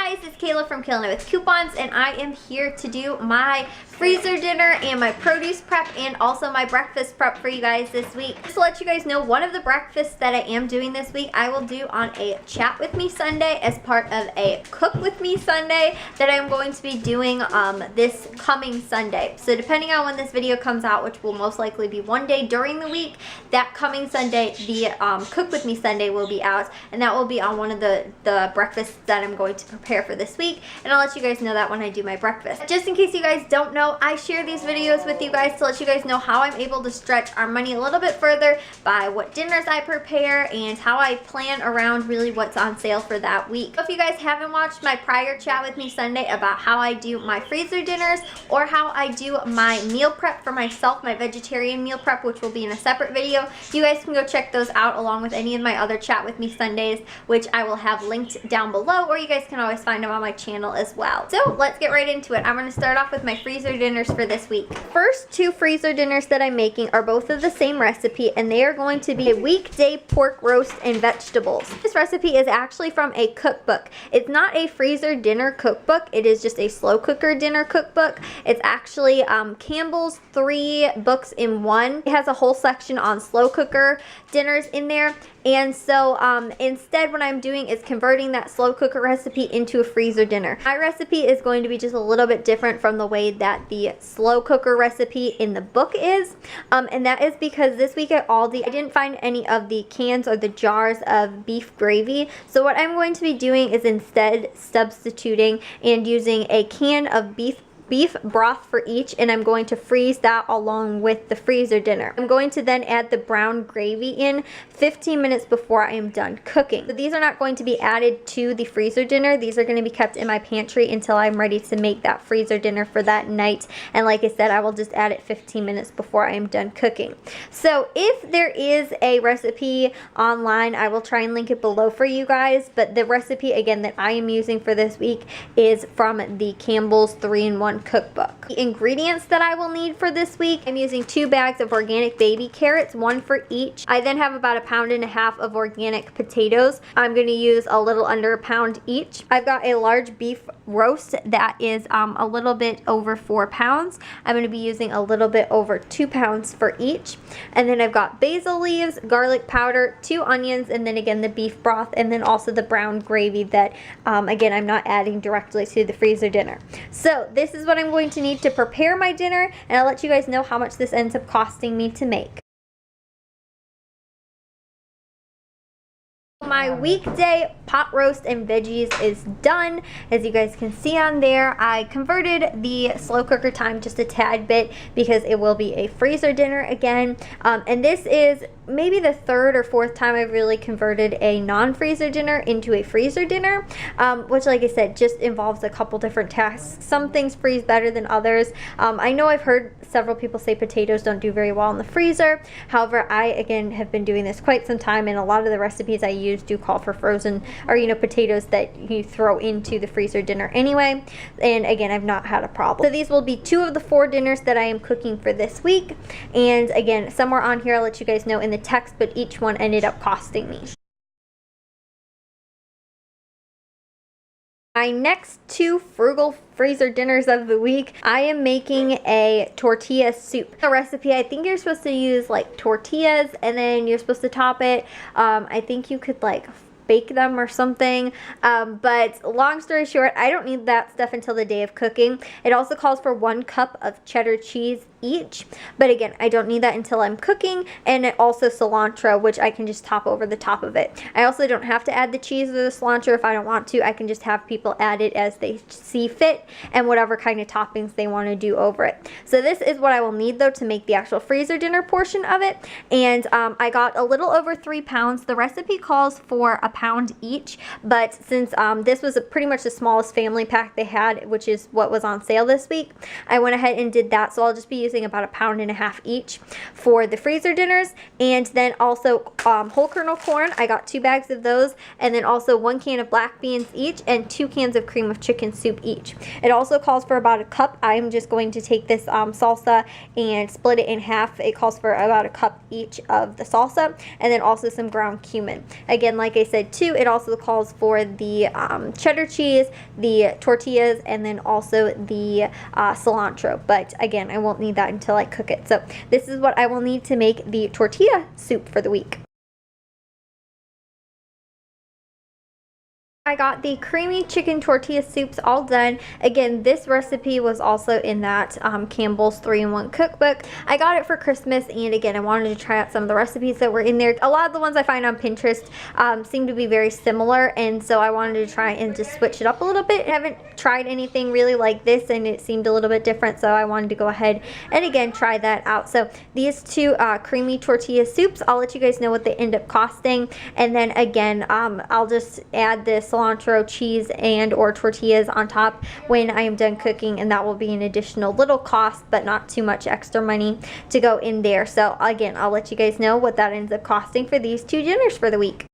guys, it's Kayla from Killing It with Coupons, and I am here to do my freezer dinner and my produce prep and also my breakfast prep for you guys this week. Just to let you guys know, one of the breakfasts that I am doing this week, I will do on a Chat With Me Sunday as part of a Cook With Me Sunday that I'm going to be doing this coming Sunday. So depending on when this video comes out, which will most likely be one day during the week, that coming Sunday, the Cook With Me Sunday will be out, and that will be on one of the breakfasts that I'm going to prepare for this week, and I'll let you guys know that when I do my breakfast. Just in case you guys don't know, I share these videos with you guys to let you guys know how I'm able to stretch our money a little bit further by what dinners I prepare and how I plan around really what's on sale for that week. So if you guys haven't watched my prior Chat With Me Sunday about how I do my freezer dinners or how I do my meal prep for myself, my vegetarian meal prep, which will be in a separate video, you guys can go check those out along with any of my other Chat With Me Sundays, which I will have linked down below, or you guys can always find them on my channel as well. So let's get right into it. I'm going to start off with my freezer dinners for this week. First two freezer dinners that I'm making are both of the same recipe, and they are going to be a weekday pork roast and vegetables. This recipe is actually from a cookbook. It's not a freezer dinner cookbook. It is just a slow cooker dinner cookbook. It's actually Campbell's 3 books in one. It has a whole section on slow cooker dinners in there. And so instead what I'm doing is converting that slow cooker recipe into a freezer dinner. My recipe is going to be just a little bit different from the way that the slow cooker recipe in the book is. And that is because this week at Aldi, I didn't find any of the cans or the jars of beef gravy. So what I'm going to be doing is instead substituting and using a can of beef broth for each, and I'm going to freeze that along with the freezer dinner. I'm going to then add the brown gravy in 15 minutes before I am done cooking. So these are not going to be added to the freezer dinner. These are going to be kept in my pantry until I'm ready to make that freezer dinner for that night. And like I said, I will just add it 15 minutes before I am done cooking. So if there is a recipe online, I will try and link it below for you guys. But the recipe, again, that I am using for this week is from the Campbell's 3-in-1 cookbook. The ingredients that I will need for this week, I'm using 2 bags of organic baby carrots, 1 for each. I then have about 1.5 pounds of organic potatoes. I'm going to use a little under 1 pound each. I've got a large beef roast that is a little bit over 4 pounds. I'm going to be using a little bit over 2 pounds for each. And then I've got basil leaves, garlic powder, 2 onions, and then again the beef broth, and then also the brown gravy that again I'm not adding directly to the freezer dinner. So this is what I'm going to need to prepare my dinner, and I'll let you guys know how much this ends up costing me to make. My weekday pot roast and veggies is done. As you guys can see on there, I converted the slow cooker time just a tad bit because it will be a freezer dinner again. And this is maybe the 3rd or 4th time I've really converted a non-freezer dinner into a freezer dinner, which, like I said, just involves a couple different tasks. Some things freeze better than others. I know I've heard several people say potatoes don't do very well in the freezer. However, I, again, have been doing this quite some time, and a lot of the recipes I use do call for frozen or, you know, potatoes that you throw into the freezer dinner anyway. And again, I've not had a problem. So these will be 2 of the 4 dinners that I am cooking for this week. And again, somewhere on here I'll let you guys know in the text, but each one ended up costing me. My next 2 frugal freezer dinners of the week, I am making a tortilla soup. The recipe, I think you're supposed to use like tortillas and then you're supposed to top it. I think you could like bake them or something, but long story short, I don't need that stuff until the day of cooking. It also calls for 1 cup of cheddar cheese each, but again, I don't need that until I'm cooking, and also cilantro, which I can just top over the top of it. I also don't have to add the cheese or the cilantro if I don't want to. I can just have people add it as they see fit and whatever kind of toppings they want to do over it. So this is what I will need though to make the actual freezer dinner portion of it, and I got a little over 3 pounds. The recipe calls for 1 pound each, but since this was pretty much the smallest family pack they had, which is what was on sale this week, I went ahead and did that. So I'll just be using about 1.5 pounds each for the freezer dinners. And then also whole kernel corn, I got 2 bags of those, and then also 1 can of black beans each and 2 cans of cream of chicken soup each. It also calls for about a cup. I'm just going to take this salsa and split it in half. It calls for about a cup each of the salsa, and then also some ground cumin. Again, like I said too, it also calls for the cheddar cheese, the tortillas, and then also the cilantro. But again, I won't need that until I cook it. So this is what I will need to make the tortilla soup for the week. I got the creamy chicken tortilla soups all done. Again, this recipe was also in that Campbell's 3-in-1 cookbook. I got it for Christmas, and again, I wanted to try out some of the recipes that were in there. A lot of the ones I find on Pinterest seem to be very similar, and so I wanted to try and just switch it up a little bit. I haven't tried anything really like this, and it seemed a little bit different, so I wanted to go ahead and again try that out. So these 2 creamy tortilla soups, I'll let you guys know what they end up costing, and then again, I'll just add this cilantro, cheese, and or tortillas on top when I am done cooking, and that will be an additional little cost, but not too much extra money to go in there. So again, I'll let you guys know what that ends up costing for these 2 dinners for the week.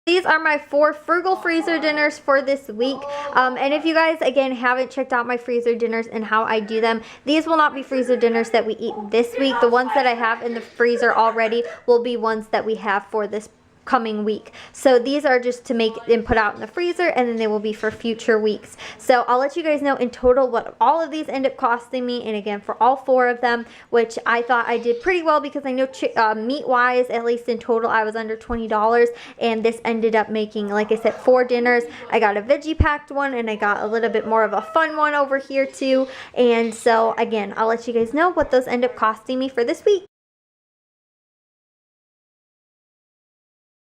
These are my 4 frugal freezer dinners for this week, and if you guys again haven't checked out my freezer dinners and how I do them, these will not be freezer dinners that we eat this week. The ones that I have in the freezer already will be ones that we have for this coming week. So these are just to make and put out in the freezer, and then they will be for future weeks. So I'll let you guys know in total what all of these end up costing me, and again for all 4 of them, which I thought I did pretty well because I know meat wise, at least in total, I was under $20, and this ended up making, like I said, 4 dinners. I got a veggie packed one, and I got a little bit more of a fun one over here too. And so again, I'll let you guys know what those end up costing me for this week.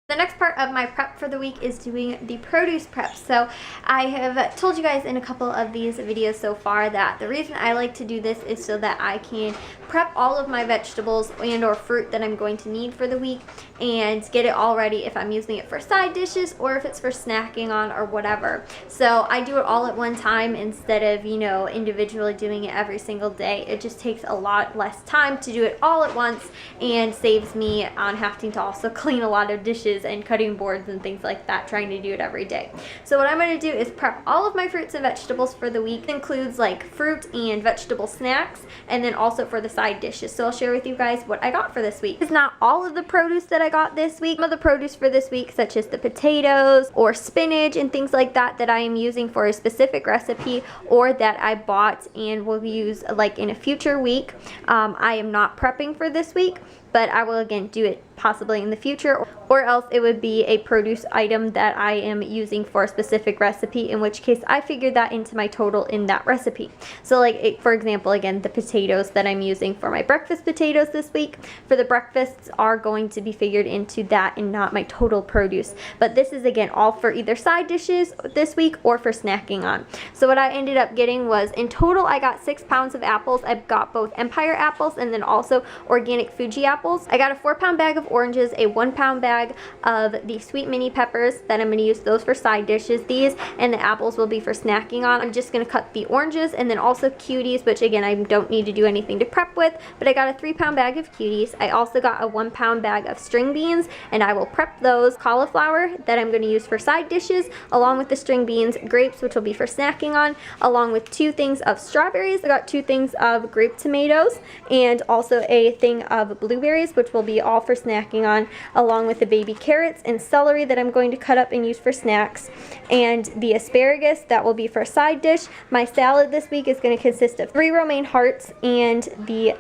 The next part of my prep for the week is doing the produce prep. So I have told you guys in a couple of these videos so far that the reason I like to do this is so that I can prep all of my vegetables and or fruit that I'm going to need for the week and get it all ready if I'm using it for side dishes or if it's for snacking on or whatever. So I do it all at one time instead of, you know, individually doing it every single day. It just takes a lot less time to do it all at once and saves me on having to also clean a lot of dishes and cutting boards and things like that, trying to do it every day. So what I'm going to do is prep all of my fruits and vegetables for the week. It includes like fruit and vegetable snacks, and then also for the side dishes. So I'll share with you guys what I got for this week. It's not all of the produce that I got this week. Some of the produce for this week, such as the potatoes or spinach and things like that, that I am using for a specific recipe or that I bought and will use like in a future week. I am not prepping for this week, but I will again do it possibly in the future, or else it would be a produce item that I am using for a specific recipe, in which case I figured that into my total in that recipe. So like for example, again, the potatoes that I'm using for my breakfast potatoes this week, for the breakfasts are going to be figured into that and not my total produce. But this is again all for either side dishes this week or for snacking on. So what I ended up getting was, in total I got 6 pounds of apples. I've got both Empire apples and then also organic Fuji apples. I got a 4-pound bag of oranges, a 1-pound bag of the sweet mini peppers that I'm going to use those for side dishes. These and the apples will be for snacking on. I'm just going to cut the oranges, and then also cuties, which again I don't need to do anything to prep with, but I got a 3-pound bag of cuties. I also got a 1-pound bag of string beans, and I will prep those. Cauliflower that I'm going to use for side dishes, along with the string beans. Grapes, which will be for snacking on, along with 2 things of strawberries. I got 2 things of grape tomatoes, and also a thing of blueberries, which will be all for snacking on, along with the baby carrots and celery that I'm going to cut up and use for snacks, and the asparagus that will be for a side dish. My salad this week is going to consist of 3 romaine hearts and the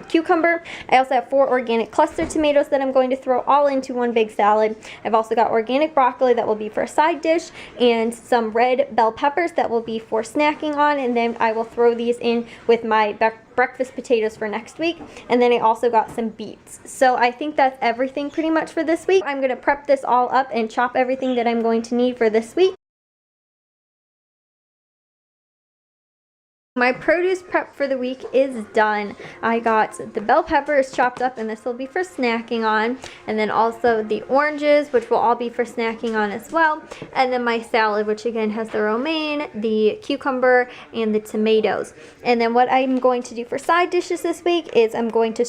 cucumber. I also have 4 organic cluster tomatoes that I'm going to throw all into one big salad. I've also got organic broccoli that will be for a side dish, and some red bell peppers that will be for snacking on, and then I will throw these in with my breakfast potatoes for next week. And then I also got some beets. So I think that's everything pretty much for this week. I'm going to prep this all up and chop everything that I'm going to need for this week. My produce prep for the week is done. I got the bell peppers chopped up, and this will be for snacking on, and then also the oranges, which will all be for snacking on as well, and then my salad, which again has the romaine, the cucumber, and the tomatoes. And then what I'm going to do for side dishes this week is I'm going to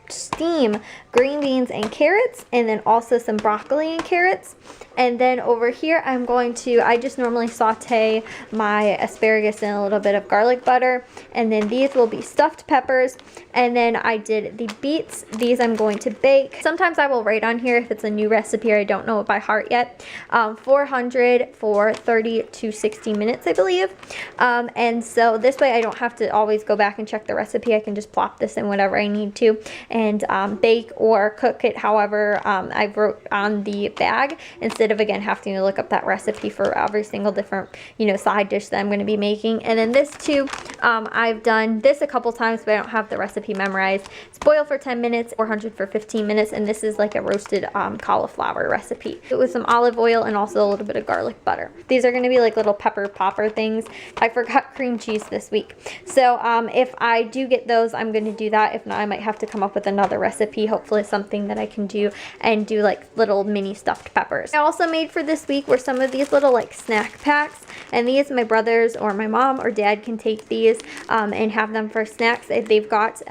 steam green beans and carrots, and then also some broccoli and carrots. And then over here I just normally saute my asparagus in a little bit of garlic butter, and then these will be stuffed peppers. And then I did the beets. These I'm going to bake. Sometimes I will write on here if it's a new recipe or I don't know it by heart yet. 400 for 30 to 60 minutes, I believe. And so this way I don't have to always go back and check the recipe. I can just plop this in whenever I need to and bake or cook it however I wrote on the bag, instead of again having to look up that recipe for every single different side dish that I'm going to be making. And then this too, I've done this a couple times, but I don't have the recipe memorized. It's boil for 10 minutes, 400 for 15 minutes, and this is like a roasted cauliflower recipe with some olive oil and also a little bit of garlic butter. These are going to be like little pepper popper things. I forgot cream cheese this week, so if I do get those, I'm going to do that. If not, I might have to come up with another recipe, hopefully something that I can do and do like little mini stuffed peppers. I also made for this week were some of these little like snack packs, and these my brothers or my mom or dad can take these and have them for snacks. They've got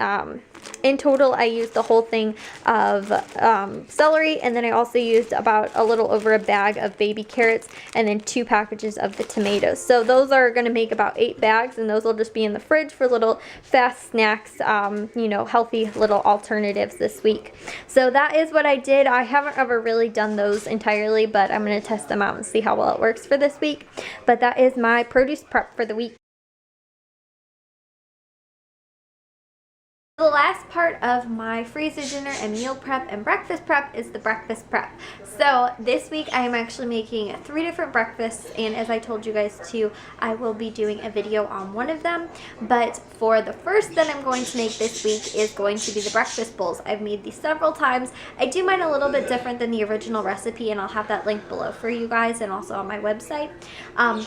in total I used the whole thing of celery, and then I also used about a little over a bag of baby carrots, and then 2 packages of the tomatoes. So those are going to make about 8 bags, and those will just be in the fridge for little fast snacks, healthy little alternatives this week. So that is what I did. I haven't ever really done those entirely, but I'm going to test them out and see how well it works for this week. But that is my produce prep for the week. The last part of my freezer dinner and meal prep and breakfast prep is the breakfast prep. So this week I am actually making 3 different breakfasts, and as I told you guys too, I will be doing a video on one of them. But for the first that I'm going to make this week is going to be the breakfast bowls. I've made these several times. I do mine a little bit different than the original recipe, and I'll have that link below for you guys and also on my website.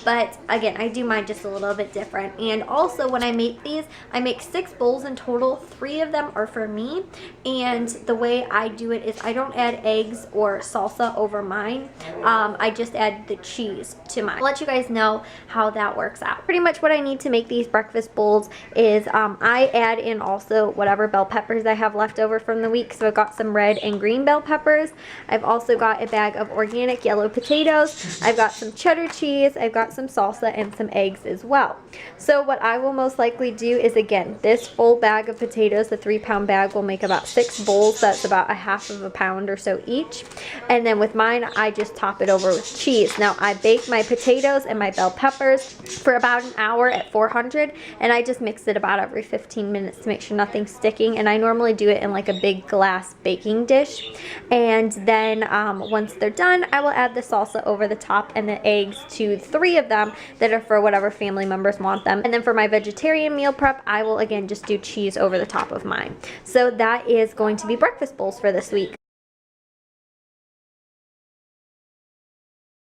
But again, I do mine just a little bit different. And also when I make these, I make 6 bowls in total. 3 of them are for me, and the way I do it is I don't add eggs or salsa over mine. I just add the cheese to mine. I'll let you guys know how that works out. Pretty much what I need to make these breakfast bowls is I add in also whatever bell peppers I have left over from the week. So I've got some red and green bell peppers. I've also got a bag of organic yellow potatoes. I've got some cheddar cheese. I've got some salsa and some eggs as well. So what I will most likely do is, again, this full bag of potatoes, the 3-pound bag, will make about 6 bowls. That's about a half of a pound or so each. And then with mine, I just top it over with cheese. Now I bake my potatoes and my bell peppers for about an hour at 400, and I just mix it about every 15 minutes to make sure nothing's sticking. And I normally do it in like a big glass baking dish. And then once they're done, I will add the salsa over the top and the eggs to 3 of them that are for whatever family members want them. And then for my vegetarian meal prep, I will again just do cheese over the top of mine. So that is going to be breakfast bowls for this week.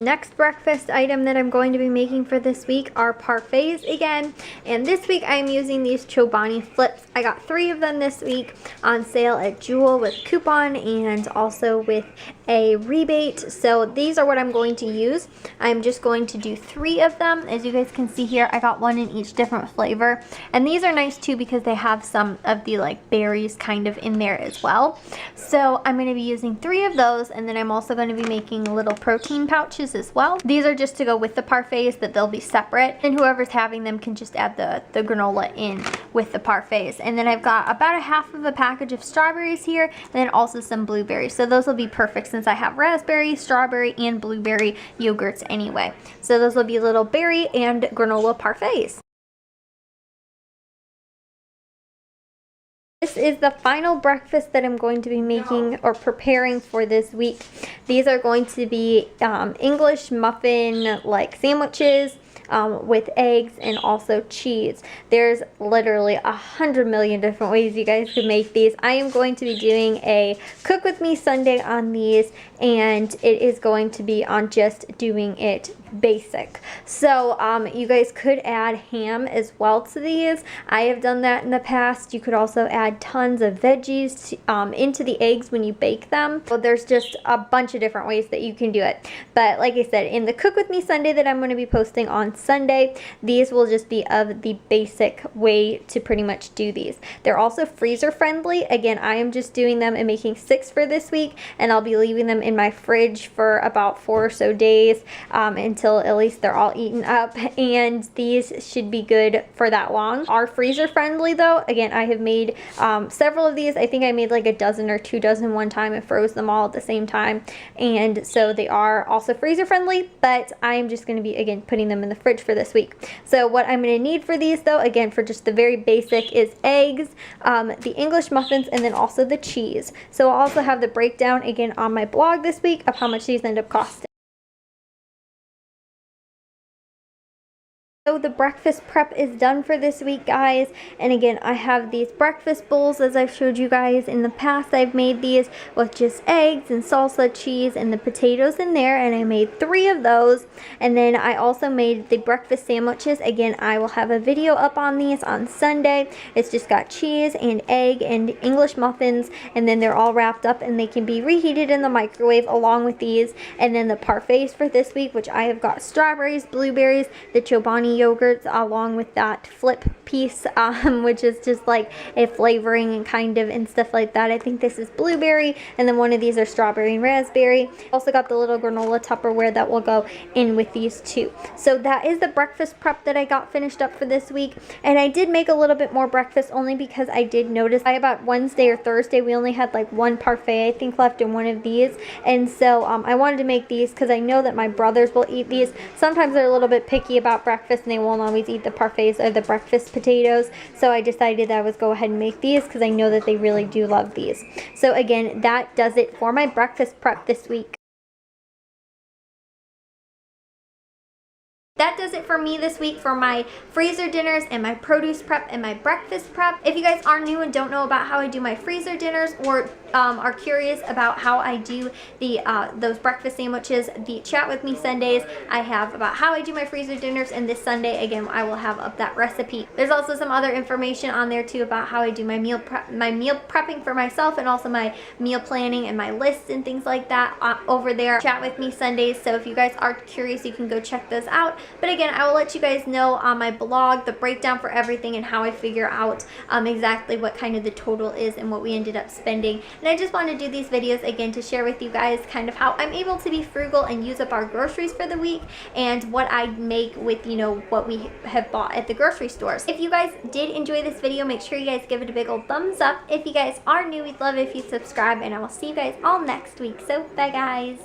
Next breakfast item that I'm going to be making for this week are parfaits again, and this week I'm using these Chobani flips. I got 3 of them this week on sale at Jewel with coupon and also with a rebate. So these are what I'm going to use. I'm just going to do 3 of them. As you guys can see here, I got 1 in each different flavor, and these are nice too because they have some of the like berries kind of in there as well. So I'm going to be using 3 of those, and then I'm also going to be making little protein pouches as well. These are just to go with the parfaits, but they'll be separate, and whoever's having them can just add the granola in with the parfaits. And then I've got about a half of a package of strawberries here, and then also some blueberries. So those will be perfect since I have raspberry, strawberry, and blueberry yogurts anyway. So those will be little berry and granola parfaits. This is the final breakfast that I'm going to be making or preparing for this week. These are going to be English muffin like sandwiches with eggs and also cheese. There's literally 100 million different ways you guys could make these. I am going to be doing a cook with me Sunday on these, and it is going to be on just doing it basic. So you guys could add ham as well to these. I have done that in the past. You could also add tons of veggies into the eggs when you bake them. So there's just a bunch of different ways that you can do it. But like I said, in the Cook With Me Sunday that I'm going to be posting on Sunday, these will just be of the basic way to pretty much do these. They're also freezer friendly. Again, I am just doing them and making 6 for this week, and I'll be leaving them in my fridge for about 4 or so days until at least they're all eaten up, and these should be good for that long. Are freezer friendly though. Again, I have made several of these. I think I made like a dozen or 2 dozen one time and froze them all at the same time, and so they are also freezer friendly, but I'm just going to be again putting them in the fridge for this week. So what I'm going to need for these though, again for just the very basic, is eggs, the English muffins, and then also the cheese. So I'll also have the breakdown again on my blog this week of how much these end up costing. So the breakfast prep is done for this week, guys, and again I have these breakfast bowls as I've showed you guys in the past. I've made these with just eggs and salsa, cheese, and the potatoes in there, and I made 3 of those. And then I also made the breakfast sandwiches. Again, I will have a video up on these on Sunday. It's just got cheese and egg and English muffins, and then they're all wrapped up and they can be reheated in the microwave along with these. And then the parfaits for this week, which I have got strawberries, blueberries, the Chobani yogurts, along with that flip piece, which is just like a flavoring and kind of and stuff like that. I think this is blueberry, and then one of these are strawberry and raspberry. Also got the little granola Tupperware that will go in with these too. So that is the breakfast prep that I got finished up for this week, and I did make a little bit more breakfast only because I did notice by about Wednesday or Thursday we only had like 1 parfait I think left in one of these, and so I wanted to make these because I know that my brothers will eat these. Sometimes they're a little bit picky about breakfast and they won't always eat the parfaits or the breakfast potatoes, so I decided that I would go ahead and make these because I know that they really do love these. So again, that does it for my breakfast prep this week. That does it for me this week for my freezer dinners and my produce prep and my breakfast prep. If you guys are new and don't know about how I do my freezer dinners, or are curious about how I do the those breakfast sandwiches, the Chat With Me Sundays, I have about how I do my freezer dinners, and this Sunday again I will have up that recipe. There's also some other information on there too about how I do my meal prepping for myself, and also my meal planning and my lists and things like that over there, Chat With Me Sundays. So if you guys are curious, you can go check those out. But again, I will let you guys know on my blog the breakdown for everything and how I figure out exactly what kind of the total is and what we ended up spending. And I just want to do these videos again to share with you guys kind of how I'm able to be frugal and use up our groceries for the week, and what I make with, you know, what we have bought at the grocery stores. If you guys did enjoy this video, make sure you guys give it a big old thumbs up. If you guys are new, we'd love it if you subscribe, and I will see you guys all next week. So bye guys.